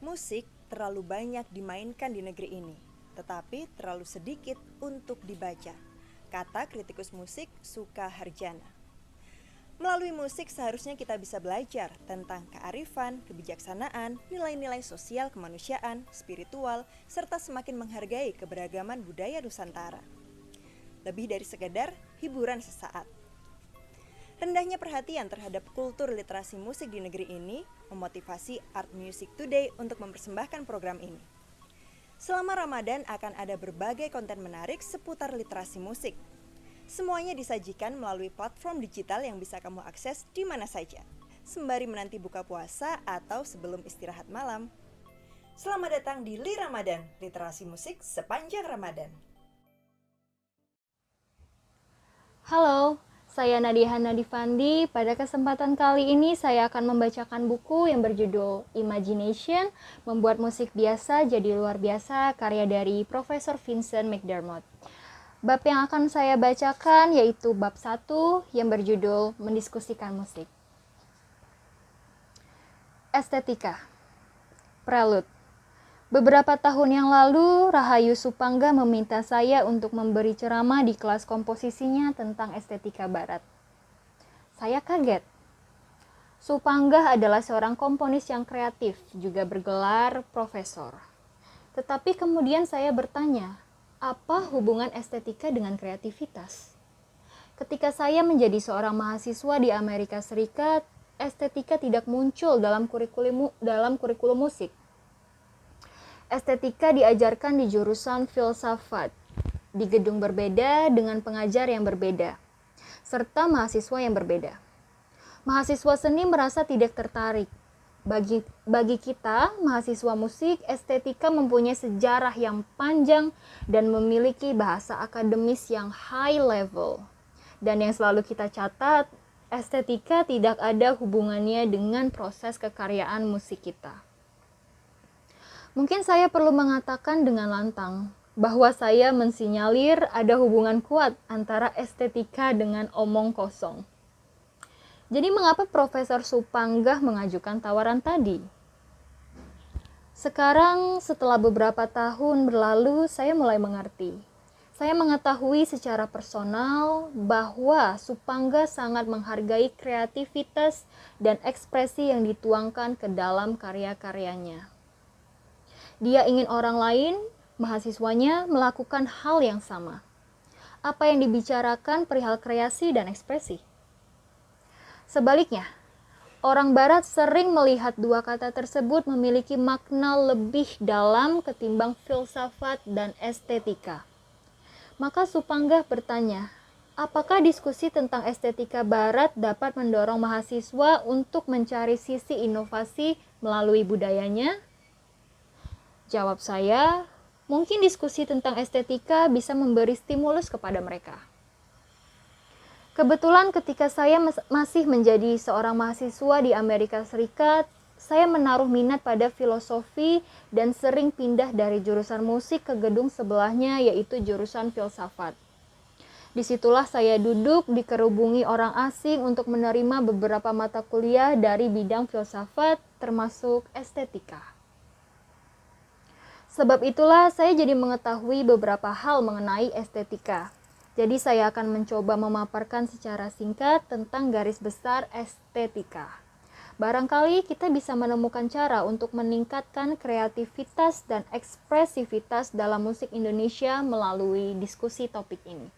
Musik terlalu banyak dimainkan di negeri ini, tetapi terlalu sedikit untuk dibaca, kata kritikus musik Suka Harjana. Melalui musik seharusnya kita bisa belajar tentang kearifan, kebijaksanaan, nilai-nilai sosial kemanusiaan, spiritual, serta semakin menghargai keberagaman budaya Nusantara. Lebih dari sekedar hiburan sesaat. Rendahnya perhatian terhadap kultur literasi musik di negeri ini memotivasi Art Music Today untuk mempersembahkan program ini. Selama Ramadan akan ada berbagai konten menarik seputar literasi musik. Semuanya disajikan melalui platform digital yang bisa kamu akses di mana saja, sembari menanti buka puasa atau sebelum istirahat malam. Selamat datang di Li Ramadan, literasi musik sepanjang Ramadan. Halo, saya Nadia Nadifandi. Pada kesempatan kali ini saya akan membacakan buku yang berjudul Imagination, Membuat Musik Biasa Jadi Luar Biasa, karya dari Profesor Vincent McDermott. Bab yang akan saya bacakan yaitu bab 1 yang berjudul Mendiskusikan Musik. Estetika. Prelude. Beberapa tahun yang lalu, Rahayu Supangga meminta saya untuk memberi ceramah di kelas komposisinya tentang estetika barat. Saya kaget. Supangga adalah seorang komponis yang kreatif, juga bergelar profesor. Tetapi kemudian saya bertanya, apa hubungan estetika dengan kreativitas? Ketika saya menjadi seorang mahasiswa di Amerika Serikat, estetika tidak muncul dalam kurikulum musik. Estetika diajarkan di jurusan filsafat, di gedung berbeda dengan pengajar yang berbeda, serta mahasiswa yang berbeda. Mahasiswa seni merasa tidak tertarik. Bagi kita, mahasiswa musik, estetika mempunyai sejarah yang panjang dan memiliki bahasa akademis yang high level. Dan yang selalu kita catat, estetika tidak ada hubungannya dengan proses kekaryaan musik kita. Mungkin saya perlu mengatakan dengan lantang bahwa saya mensinyalir ada hubungan kuat antara estetika dengan omong kosong. Jadi mengapa Profesor Supangga mengajukan tawaran tadi? Sekarang setelah beberapa tahun berlalu, saya mulai mengerti. Saya mengetahui secara personal bahwa Supangga sangat menghargai kreativitas dan ekspresi yang dituangkan ke dalam karya-karyanya. Dia ingin orang lain, mahasiswanya, melakukan hal yang sama. Apa yang dibicarakan perihal kreasi dan ekspresi? Sebaliknya, orang Barat sering melihat dua kata tersebut memiliki makna lebih dalam ketimbang filsafat dan estetika. Maka Supangga bertanya, apakah diskusi tentang estetika Barat dapat mendorong mahasiswa untuk mencari sisi inovasi melalui budayanya? Jawab saya, mungkin diskusi tentang estetika bisa memberi stimulus kepada mereka. Kebetulan ketika saya masih menjadi seorang mahasiswa di Amerika Serikat, saya menaruh minat pada filosofi dan sering pindah dari jurusan musik ke gedung sebelahnya, yaitu jurusan filsafat. Disitulah saya duduk dikerubungi orang asing untuk menerima beberapa mata kuliah dari bidang filsafat, termasuk estetika. Sebab itulah saya jadi mengetahui beberapa hal mengenai estetika. Jadi saya akan mencoba memaparkan secara singkat tentang garis besar estetika. Barangkali kita bisa menemukan cara untuk meningkatkan kreativitas dan ekspresivitas dalam musik Indonesia melalui diskusi topik ini.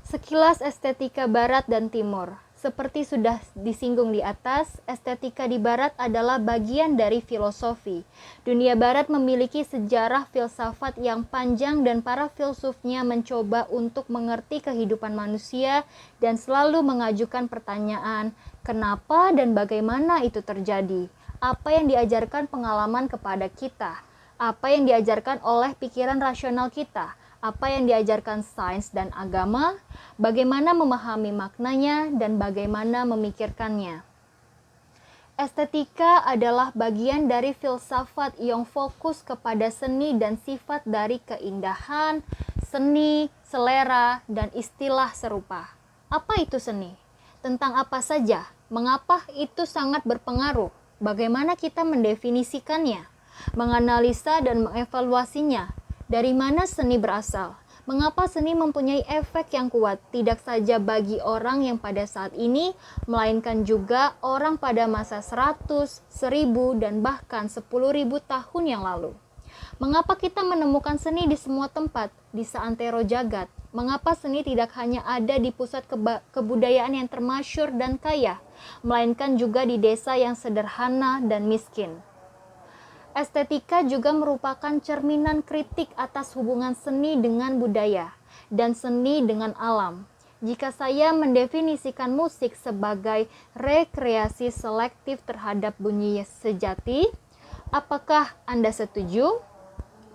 Sekilas estetika Barat dan Timur. Seperti sudah disinggung di atas, estetika di Barat adalah bagian dari filosofi. Dunia Barat memiliki sejarah filsafat yang panjang dan para filsufnya mencoba untuk mengerti kehidupan manusia dan selalu mengajukan pertanyaan, kenapa dan bagaimana itu terjadi? Apa yang diajarkan pengalaman kepada kita? Apa yang diajarkan oleh pikiran rasional kita? Apa yang diajarkan sains dan agama, bagaimana memahami maknanya, dan bagaimana memikirkannya. Estetika adalah bagian dari filsafat yang fokus kepada seni dan sifat dari keindahan, seni, selera, dan istilah serupa. Apa itu seni? Tentang apa saja? Mengapa itu sangat berpengaruh? Bagaimana kita mendefinisikannya? menganalisa dan mengevaluasinya. Dari mana seni berasal? Mengapa seni mempunyai efek yang kuat tidak saja bagi orang yang pada saat ini, melainkan juga orang pada masa 100, 1000, dan bahkan 10.000 tahun yang lalu? Mengapa kita menemukan seni di semua tempat, di seantero jagat? Mengapa seni tidak hanya ada di pusat kebudayaan yang termasyhur dan kaya, melainkan juga di desa yang sederhana dan miskin? Estetika juga merupakan cerminan kritik atas hubungan seni dengan budaya dan seni dengan alam. Jika saya mendefinisikan musik sebagai rekreasi selektif terhadap bunyi sejati, apakah Anda setuju?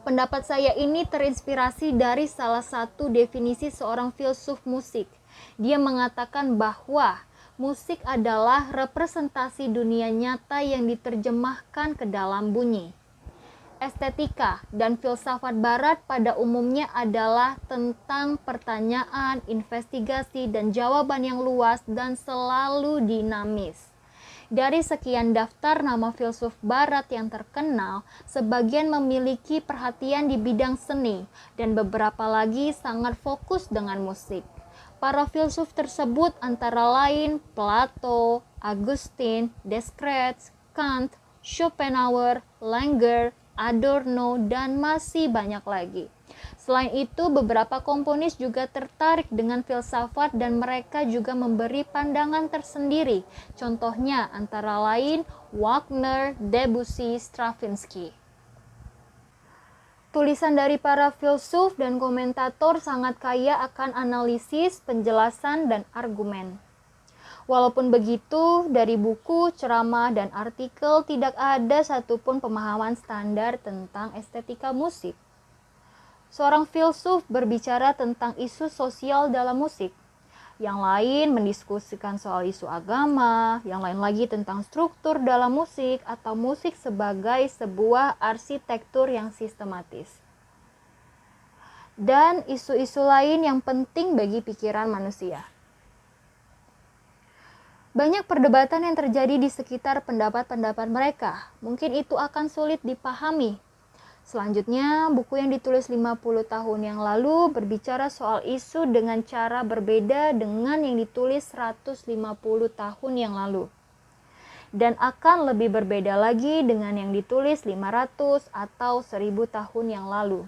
Pendapat saya ini terinspirasi dari salah satu definisi seorang filsuf musik. Dia mengatakan bahwa musik adalah representasi dunia nyata yang diterjemahkan ke dalam bunyi. Estetika dan filsafat barat pada umumnya adalah tentang pertanyaan, investigasi, dan jawaban yang luas dan selalu dinamis. Dari sekian daftar nama filsuf barat yang terkenal, sebagian memiliki perhatian di bidang seni dan beberapa lagi sangat fokus dengan musik. Para filsuf tersebut antara lain Plato, Augustine, Descartes, Kant, Schopenhauer, Langer, Adorno, dan masih banyak lagi. Selain itu, beberapa komponis juga tertarik dengan filsafat dan mereka juga memberi pandangan tersendiri. Contohnya antara lain Wagner, Debussy, Stravinsky. Tulisan dari para filsuf dan komentator sangat kaya akan analisis, penjelasan, dan argumen. Walaupun begitu, dari buku, ceramah, dan artikel tidak ada satupun pemahaman standar tentang estetika musik. Seorang filsuf berbicara tentang isu sosial dalam musik. Yang lain mendiskusikan soal isu agama, yang lain lagi tentang struktur dalam musik atau musik sebagai sebuah arsitektur yang sistematis. Dan isu-isu lain yang penting bagi pikiran manusia. Banyak perdebatan yang terjadi di sekitar pendapat-pendapat mereka. Mungkin itu akan sulit dipahami. Selanjutnya, buku yang ditulis 50 tahun yang lalu berbicara soal isu dengan cara berbeda dengan yang ditulis 150 tahun yang lalu. Dan akan lebih berbeda lagi dengan yang ditulis 500 atau 1000 tahun yang lalu.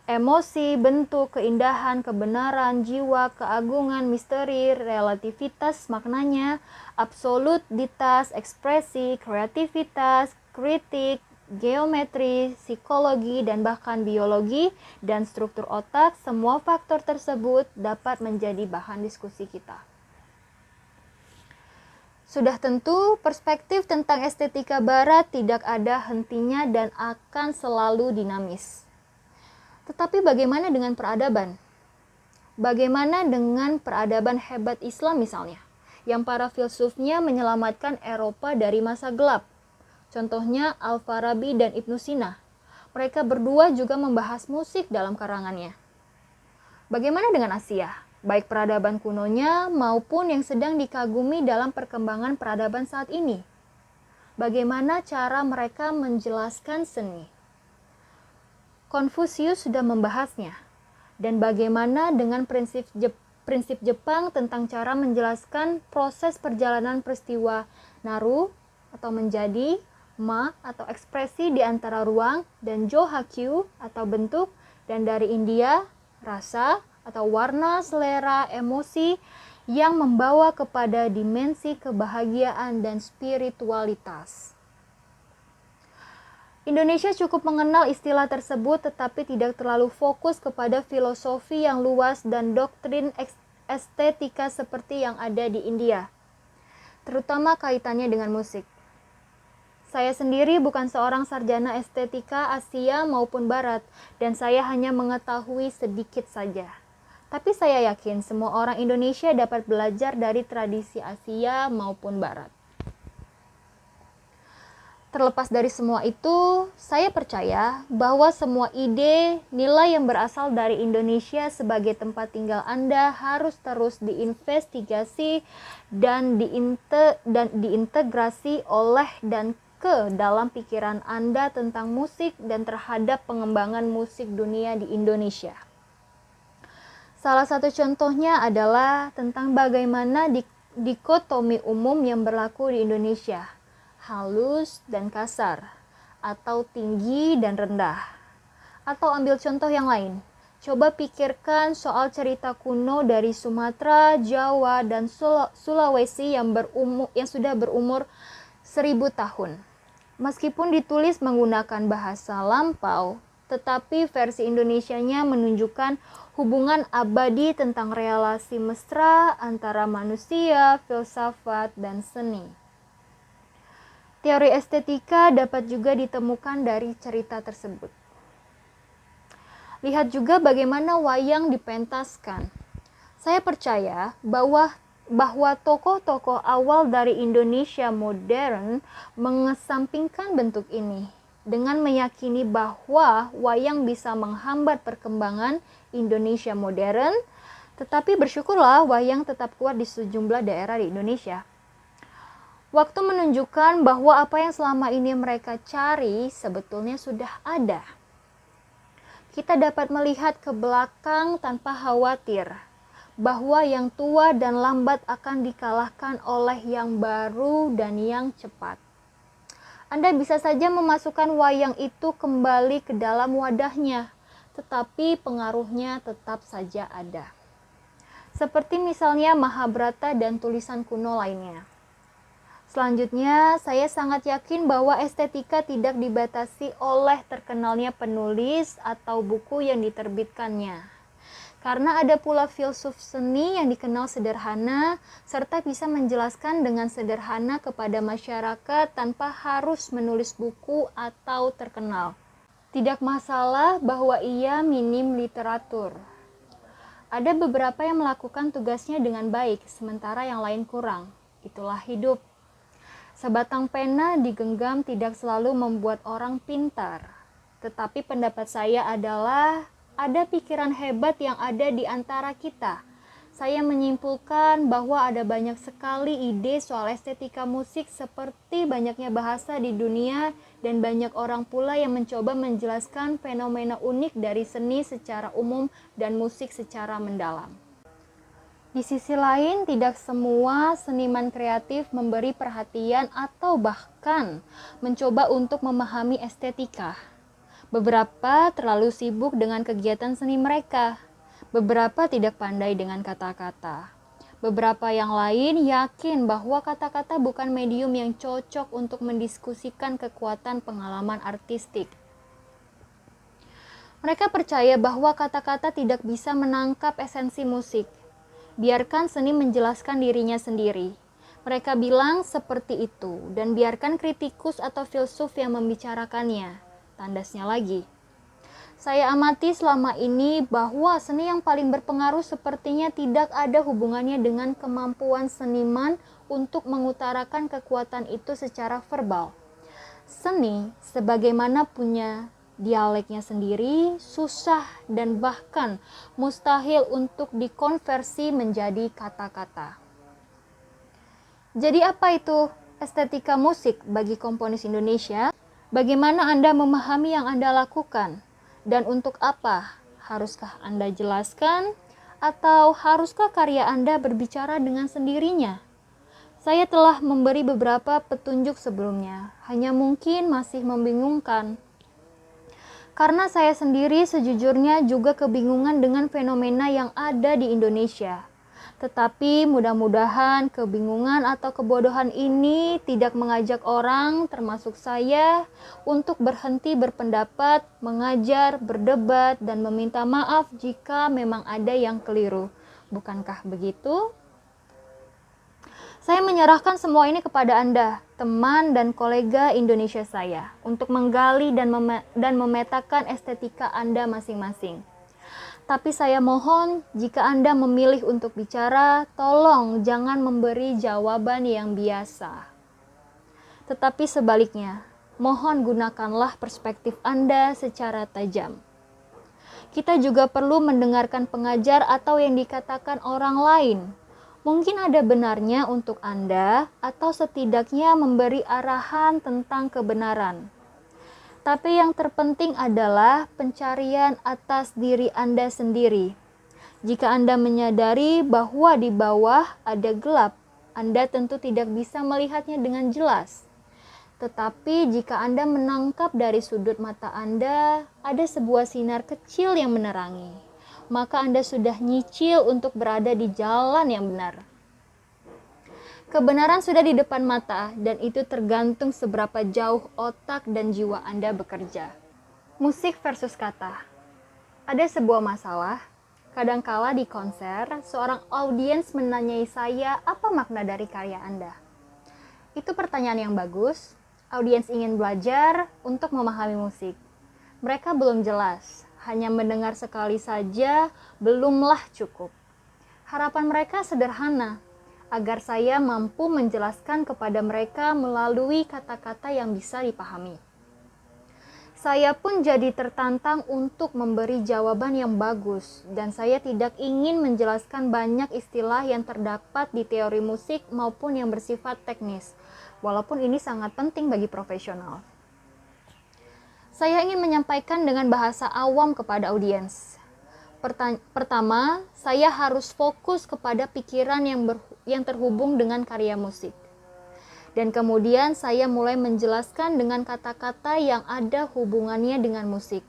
Emosi, bentuk, keindahan, kebenaran, jiwa, keagungan, misteri, relativitas maknanya, absolutitas, ekspresi, kreativitas, kritik, geometri, psikologi, dan bahkan biologi dan struktur otak, semua faktor tersebut dapat menjadi bahan diskusi kita. Sudah tentu, perspektif tentang estetika barat tidak ada hentinya dan akan selalu dinamis. Tetapi bagaimana dengan peradaban? Bagaimana dengan peradaban hebat Islam misalnya, yang para filsufnya menyelamatkan Eropa dari masa gelap? Contohnya Al-Farabi dan Ibnu Sina. Mereka berdua juga membahas musik dalam karangannya. Bagaimana dengan Asia? Baik peradaban kunonya maupun yang sedang dikagumi dalam perkembangan peradaban saat ini. Bagaimana cara mereka menjelaskan seni? Konfusius sudah membahasnya. Dan bagaimana dengan prinsip Jepang tentang cara menjelaskan proses perjalanan peristiwa naru atau menjadi, ma atau ekspresi di antara ruang, dan johakyu atau bentuk, dan dari India, rasa atau warna, selera, emosi yang membawa kepada dimensi kebahagiaan dan spiritualitas. Indonesia cukup mengenal istilah tersebut tetapi tidak terlalu fokus kepada filosofi yang luas dan doktrin estetika seperti yang ada di India, terutama kaitannya dengan musik. Saya sendiri bukan seorang sarjana estetika Asia maupun Barat, dan saya hanya mengetahui sedikit saja. Tapi saya yakin semua orang Indonesia dapat belajar dari tradisi Asia maupun Barat. Terlepas dari semua itu, saya percaya bahwa semua ide, nilai yang berasal dari Indonesia sebagai tempat tinggal Anda harus terus diinvestigasi dan diintegrasi oleh dan ke dalam pikiran Anda tentang musik dan terhadap pengembangan musik dunia di Indonesia. Salah satu contohnya adalah tentang bagaimana dikotomi umum yang berlaku di Indonesia, halus dan kasar, atau tinggi dan rendah. Atau ambil contoh yang lain, coba pikirkan soal cerita kuno dari Sumatera, Jawa, dan Sulawesi yang sudah berumur 1000 tahun. Meskipun ditulis menggunakan bahasa lampau, tetapi versi Indonesianya menunjukkan hubungan abadi tentang relasi mesra antara manusia, filsafat, dan seni. Teori estetika dapat juga ditemukan dari cerita tersebut. Lihat juga bagaimana wayang dipentaskan. Saya percaya bahwa tokoh-tokoh awal dari Indonesia modern mengesampingkan bentuk ini dengan meyakini bahwa wayang bisa menghambat perkembangan Indonesia modern, tetapi bersyukurlah wayang tetap kuat di sejumlah daerah di Indonesia. Waktu menunjukkan bahwa apa yang selama ini mereka cari sebetulnya sudah ada. Kita dapat melihat ke belakang tanpa khawatir bahwa yang tua dan lambat akan dikalahkan oleh yang baru dan yang cepat. Anda bisa saja memasukkan wayang itu kembali ke dalam wadahnya, tetapi pengaruhnya tetap saja ada. Seperti misalnya Mahabharata dan tulisan kuno lainnya. Selanjutnya, saya sangat yakin bahwa estetika tidak dibatasi oleh terkenalnya penulis atau buku yang diterbitkannya. Karena ada pula filsuf seni yang dikenal sederhana, serta bisa menjelaskan dengan sederhana kepada masyarakat tanpa harus menulis buku atau terkenal. Tidak masalah bahwa ia minim literatur. Ada beberapa yang melakukan tugasnya dengan baik, sementara yang lain kurang. Itulah hidup. Sebatang pena digenggam tidak selalu membuat orang pintar. Tetapi pendapat saya adalah ada pikiran hebat yang ada di antara kita. Saya menyimpulkan bahwa ada banyak sekali ide soal estetika musik seperti banyaknya bahasa di dunia dan banyak orang pula yang mencoba menjelaskan fenomena unik dari seni secara umum dan musik secara mendalam. Di sisi lain, tidak semua seniman kreatif memberi perhatian atau bahkan mencoba untuk memahami estetika. Beberapa terlalu sibuk dengan kegiatan seni mereka. Beberapa tidak pandai dengan kata-kata. Beberapa yang lain yakin bahwa kata-kata bukan medium yang cocok untuk mendiskusikan kekuatan pengalaman artistik. Mereka percaya bahwa kata-kata tidak bisa menangkap esensi musik. Biarkan seni menjelaskan dirinya sendiri. Mereka bilang seperti itu, dan biarkan kritikus atau filsuf yang membicarakannya. Tandasnya lagi. Saya amati selama ini bahwa seni yang paling berpengaruh sepertinya tidak ada hubungannya dengan kemampuan seniman untuk mengutarakan kekuatan itu secara verbal. Seni, sebagaimana punya dialeknya sendiri, susah dan bahkan mustahil untuk dikonversi menjadi kata-kata. Jadi apa itu estetika musik bagi komponis Indonesia? Bagaimana Anda memahami yang Anda lakukan? Dan untuk apa? Haruskah Anda jelaskan? Atau haruskah karya Anda berbicara dengan sendirinya? Saya telah memberi beberapa petunjuk sebelumnya, hanya mungkin masih membingungkan. Karena saya sendiri sejujurnya juga kebingungan dengan fenomena yang ada di Indonesia. Tetapi mudah-mudahan kebingungan atau kebodohan ini tidak mengajak orang, termasuk saya, untuk berhenti berpendapat, mengajar, berdebat, dan meminta maaf jika memang ada yang keliru. Bukankah begitu? Saya menyerahkan semua ini kepada Anda, teman dan kolega Indonesia saya, untuk menggali dan memetakan estetika Anda masing-masing. Tapi saya mohon, jika Anda memilih untuk bicara, tolong jangan memberi jawaban yang biasa. Tetapi sebaliknya, mohon gunakanlah perspektif Anda secara tajam. Kita juga perlu mendengarkan pengajar atau yang dikatakan orang lain. Mungkin ada benarnya untuk Anda, atau setidaknya memberi arahan tentang kebenaran. Tapi yang terpenting adalah pencarian atas diri Anda sendiri. Jika Anda menyadari bahwa di bawah ada gelap, Anda tentu tidak bisa melihatnya dengan jelas. Tetapi jika Anda menangkap dari sudut mata Anda, ada sebuah sinar kecil yang menerangi, maka Anda sudah nyicil untuk berada di jalan yang benar. Kebenaran sudah di depan mata, dan itu tergantung seberapa jauh otak dan jiwa Anda bekerja. Musik versus kata. Ada sebuah masalah. Kadangkala di konser, seorang audiens menanyai saya apa makna dari karya Anda. Itu pertanyaan yang bagus. Audiens ingin belajar untuk memahami musik. Mereka belum jelas, hanya mendengar sekali saja belumlah cukup. Harapan mereka sederhana, agar saya mampu menjelaskan kepada mereka melalui kata-kata yang bisa dipahami. Saya pun jadi tertantang untuk memberi jawaban yang bagus, dan saya tidak ingin menjelaskan banyak istilah yang terdapat di teori musik maupun yang bersifat teknis, walaupun ini sangat penting bagi profesional. Saya ingin menyampaikan dengan bahasa awam kepada audiens. Pertama, saya harus fokus kepada pikiran yang terhubung dengan karya musik. Dan kemudian saya mulai menjelaskan dengan kata-kata yang ada hubungannya dengan musik.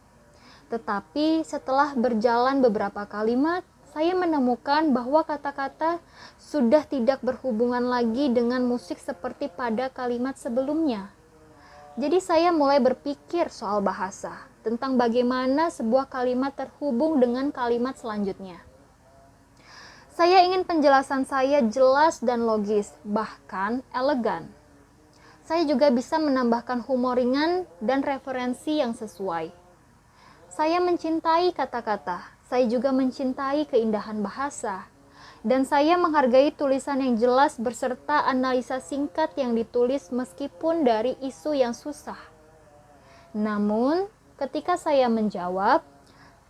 Tetapi setelah berjalan beberapa kalimat, saya menemukan bahwa kata-kata sudah tidak berhubungan lagi dengan musik seperti pada kalimat sebelumnya. Jadi saya mulai berpikir soal bahasa, tentang bagaimana sebuah kalimat terhubung dengan kalimat selanjutnya. Saya ingin penjelasan saya jelas dan logis, bahkan elegan. Saya juga bisa menambahkan humor ringan dan referensi yang sesuai. Saya mencintai kata-kata, saya juga mencintai keindahan bahasa. Dan saya menghargai tulisan yang jelas beserta analisa singkat yang ditulis meskipun dari isu yang susah. Namun, ketika saya menjawab,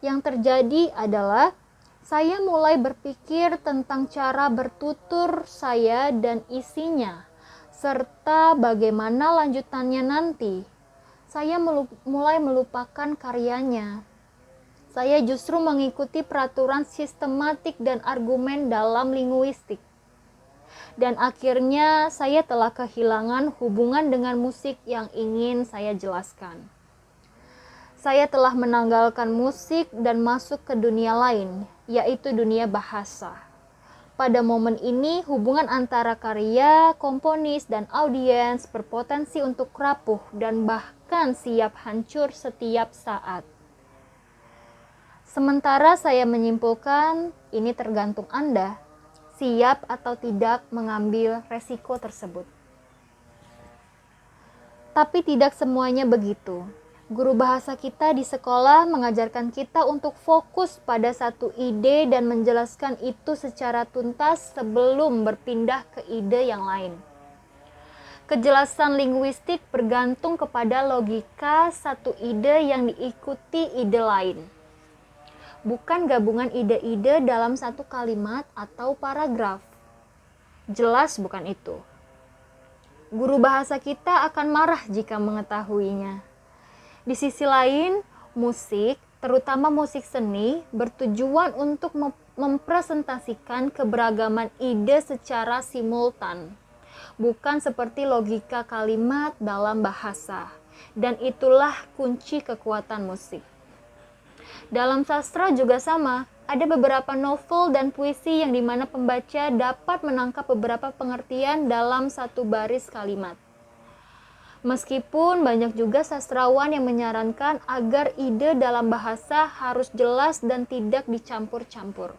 yang terjadi adalah saya mulai berpikir tentang cara bertutur saya dan isinya, serta bagaimana lanjutannya nanti. Saya mulai melupakan karyanya. Saya justru mengikuti peraturan sistematik dan argumen dalam linguistik. Dan akhirnya saya telah kehilangan hubungan dengan musik yang ingin saya jelaskan. Saya telah menanggalkan musik dan masuk ke dunia lain, yaitu dunia bahasa. Pada momen ini, hubungan antara karya, komponis, dan audiens berpotensi untuk rapuh dan bahkan siap hancur setiap saat. Sementara saya menyimpulkan, ini tergantung Anda, siap atau tidak mengambil resiko tersebut. Tapi tidak semuanya begitu. Guru bahasa kita di sekolah mengajarkan kita untuk fokus pada satu ide dan menjelaskan itu secara tuntas sebelum berpindah ke ide yang lain. Kejelasan linguistik bergantung kepada logika satu ide yang diikuti ide lain. Bukan gabungan ide-ide dalam satu kalimat atau paragraf. Jelas bukan itu. Guru bahasa kita akan marah jika mengetahuinya. Di sisi lain, musik, terutama musik seni, bertujuan untuk mempresentasikan keberagaman ide secara simultan, bukan seperti logika kalimat dalam bahasa, dan itulah kunci kekuatan musik. Dalam sastra juga sama, ada beberapa novel dan puisi yang dimana pembaca dapat menangkap beberapa pengertian dalam satu baris kalimat. Meskipun banyak juga sastrawan yang menyarankan agar ide dalam bahasa harus jelas dan tidak dicampur-campur.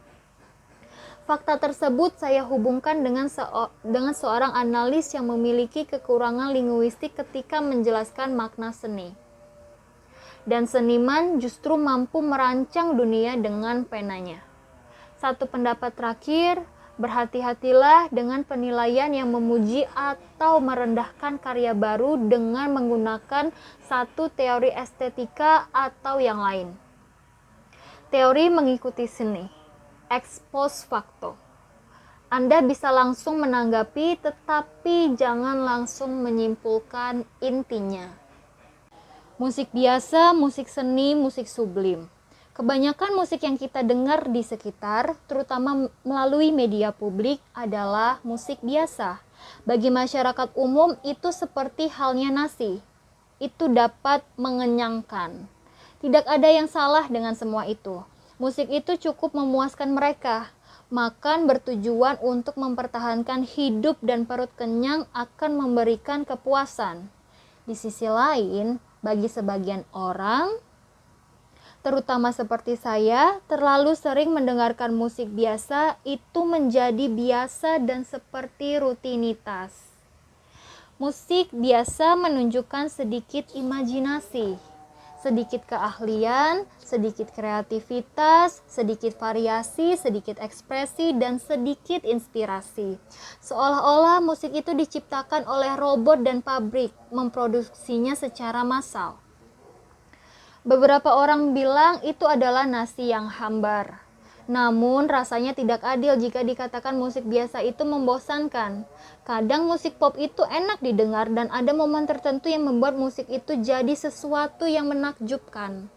Fakta tersebut saya hubungkan dengan seorang analis yang memiliki kekurangan linguistik ketika menjelaskan makna seni. Dan seniman justru mampu merancang dunia dengan penanya. Satu pendapat terakhir, berhati-hatilah dengan penilaian yang memuji atau merendahkan karya baru dengan menggunakan satu teori estetika atau yang lain. Teori mengikuti seni, ex post facto. Anda bisa langsung menanggapi, tetapi jangan langsung menyimpulkan intinya. Musik biasa, musik seni, musik sublim. Kebanyakan musik yang kita dengar di sekitar, terutama melalui media publik, adalah musik biasa. Bagi masyarakat umum, itu seperti halnya nasi. Itu dapat mengenyangkan. Tidak ada yang salah dengan semua itu. Musik itu cukup memuaskan mereka. Makan bertujuan untuk mempertahankan hidup dan perut kenyang akan memberikan kepuasan. Di sisi lain, bagi sebagian orang, terutama seperti saya, terlalu sering mendengarkan musik biasa itu menjadi biasa dan seperti rutinitas. Musik biasa menunjukkan sedikit imajinasi, sedikit keahlian, sedikit kreativitas, sedikit variasi, sedikit ekspresi, dan sedikit inspirasi. Seolah-olah musik itu diciptakan oleh robot dan pabrik, memproduksinya secara massal. Beberapa orang bilang itu adalah nasi yang hambar. Namun rasanya tidak adil jika dikatakan musik biasa itu membosankan. Kadang musik pop itu enak didengar dan ada momen tertentu yang membuat musik itu jadi sesuatu yang menakjubkan.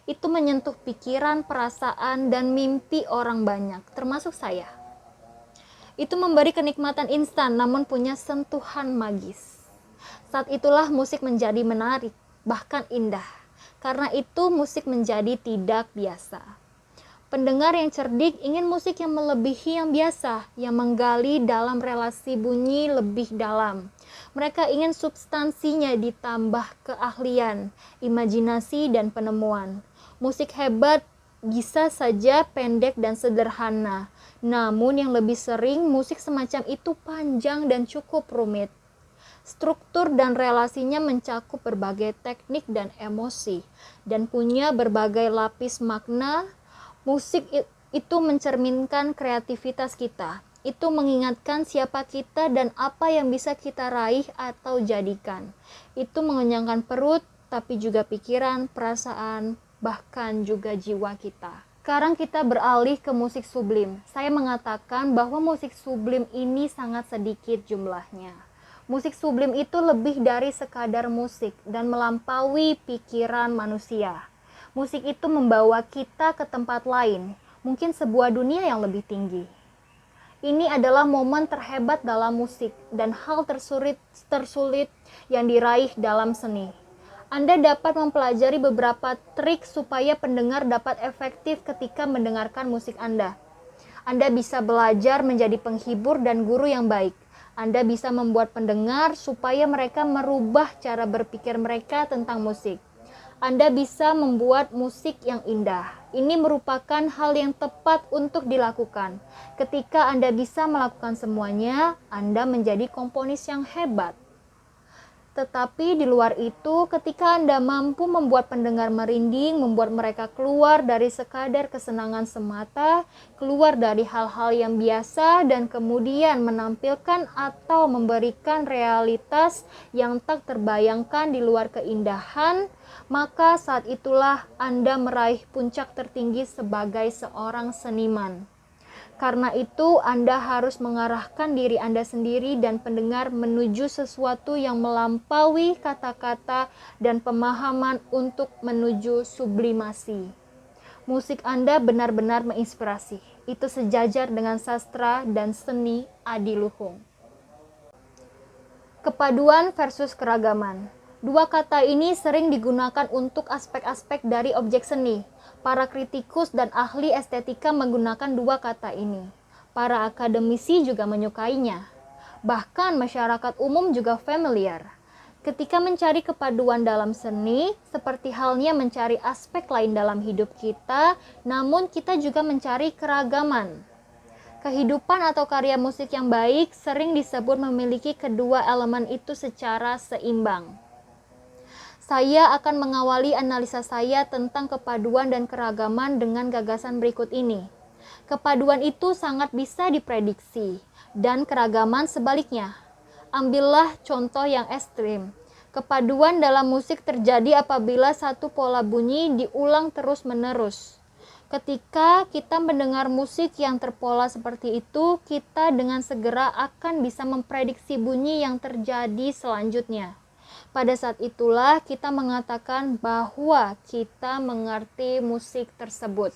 Itu menyentuh pikiran, perasaan, dan mimpi orang banyak, termasuk saya. Itu memberi kenikmatan instan namun punya sentuhan magis. Saat itulah musik menjadi menarik, bahkan indah. Karena itu musik menjadi tidak biasa. Pendengar yang cerdik ingin musik yang melebihi yang biasa, yang menggali dalam relasi bunyi lebih dalam. Mereka ingin substansinya ditambah keahlian, imajinasi, dan penemuan. Musik hebat bisa saja pendek dan sederhana, namun yang lebih sering musik semacam itu panjang dan cukup rumit. Struktur dan relasinya mencakup berbagai teknik dan emosi, dan punya berbagai lapis makna. Musik itu mencerminkan kreativitas kita. Itu mengingatkan siapa kita dan apa yang bisa kita raih atau jadikan. Itu mengenyangkan perut, tapi juga pikiran, perasaan, bahkan juga jiwa kita. Sekarang kita beralih ke musik sublim. Saya mengatakan bahwa musik sublim ini sangat sedikit jumlahnya. Musik sublim itu lebih dari sekadar musik dan melampaui pikiran manusia. Musik itu membawa kita ke tempat lain, mungkin sebuah dunia yang lebih tinggi. Ini adalah momen terhebat dalam musik dan hal tersulit yang diraih dalam seni. Anda dapat mempelajari beberapa trik supaya pendengar dapat efektif ketika mendengarkan musik Anda. Anda bisa belajar menjadi penghibur dan guru yang baik. Anda bisa membuat pendengar supaya mereka merubah cara berpikir mereka tentang musik. Anda bisa membuat musik yang indah. Ini merupakan hal yang tepat untuk dilakukan. Ketika Anda bisa melakukan semuanya, Anda menjadi komponis yang hebat. Tetapi di luar itu, ketika Anda mampu membuat pendengar merinding, membuat mereka keluar dari sekadar kesenangan semata, keluar dari hal-hal yang biasa, dan kemudian menampilkan atau memberikan realitas yang tak terbayangkan di luar keindahan, maka saat itulah Anda meraih puncak tertinggi sebagai seorang seniman. Karena itu, Anda harus mengarahkan diri Anda sendiri dan pendengar menuju sesuatu yang melampaui kata-kata dan pemahaman untuk menuju sublimasi. Musik Anda benar-benar menginspirasi. Itu sejajar dengan sastra dan seni adiluhung. Kepaduan versus keragaman. Dua kata ini sering digunakan untuk aspek-aspek dari objek seni. Para kritikus dan ahli estetika menggunakan dua kata ini. Para akademisi juga menyukainya. Bahkan masyarakat umum juga familiar. Ketika mencari kepaduan dalam seni, seperti halnya mencari aspek lain dalam hidup kita, namun kita juga mencari keragaman. Kehidupan atau karya musik yang baik sering disebut memiliki kedua elemen itu secara seimbang. Saya akan mengawali analisa saya tentang kepaduan dan keragaman dengan gagasan berikut ini. Kepaduan itu sangat bisa diprediksi, dan keragaman sebaliknya. Ambillah contoh yang ekstrim. Kepaduan dalam musik terjadi apabila satu pola bunyi diulang terus-menerus. Ketika kita mendengar musik yang terpola seperti itu, kita dengan segera akan bisa memprediksi bunyi yang terjadi selanjutnya. Pada saat itulah kita mengatakan bahwa kita mengerti musik tersebut.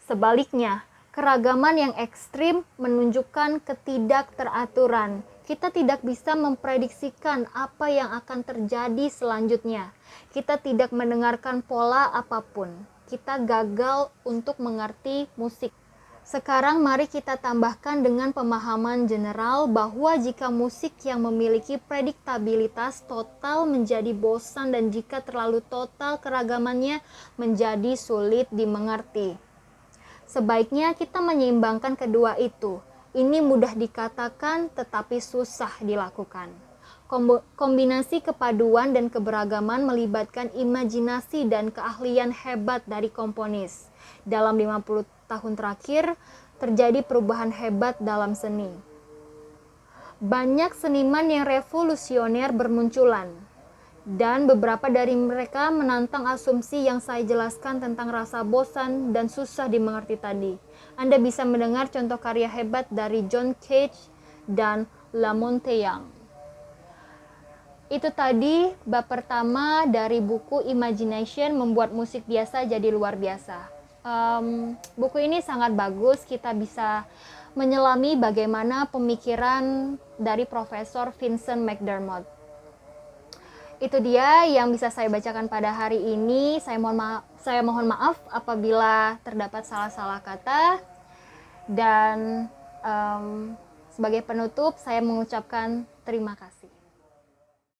Sebaliknya, keragaman yang ekstrim menunjukkan ketidakteraturan. Kita tidak bisa memprediksikan apa yang akan terjadi selanjutnya. Kita tidak mendengarkan pola apapun. Kita gagal untuk mengerti musik. Sekarang mari kita tambahkan dengan pemahaman general bahwa jika musik yang memiliki prediktabilitas total menjadi bosan dan jika terlalu total keragamannya menjadi sulit dimengerti. Sebaiknya kita menyeimbangkan kedua itu. Ini mudah dikatakan tetapi susah dilakukan. Kombinasi kepaduan dan keberagaman melibatkan imajinasi dan keahlian hebat dari komponis. Dalam 50 tahun terakhir, terjadi perubahan hebat dalam seni. Banyak seniman yang revolusioner bermunculan. Dan beberapa dari mereka menantang asumsi yang saya jelaskan tentang rasa bosan dan susah dimengerti tadi. Anda bisa mendengar contoh karya hebat dari John Cage dan La Monte-Young. Itu tadi bab pertama dari buku Imagination, membuat musik biasa jadi luar biasa. Buku ini sangat bagus, kita bisa menyelami bagaimana pemikiran dari Profesor Vincent McDermott. Itu dia yang bisa saya bacakan pada hari ini. Saya mohon maaf apabila terdapat salah-salah kata. Dan sebagai penutup saya mengucapkan terima kasih.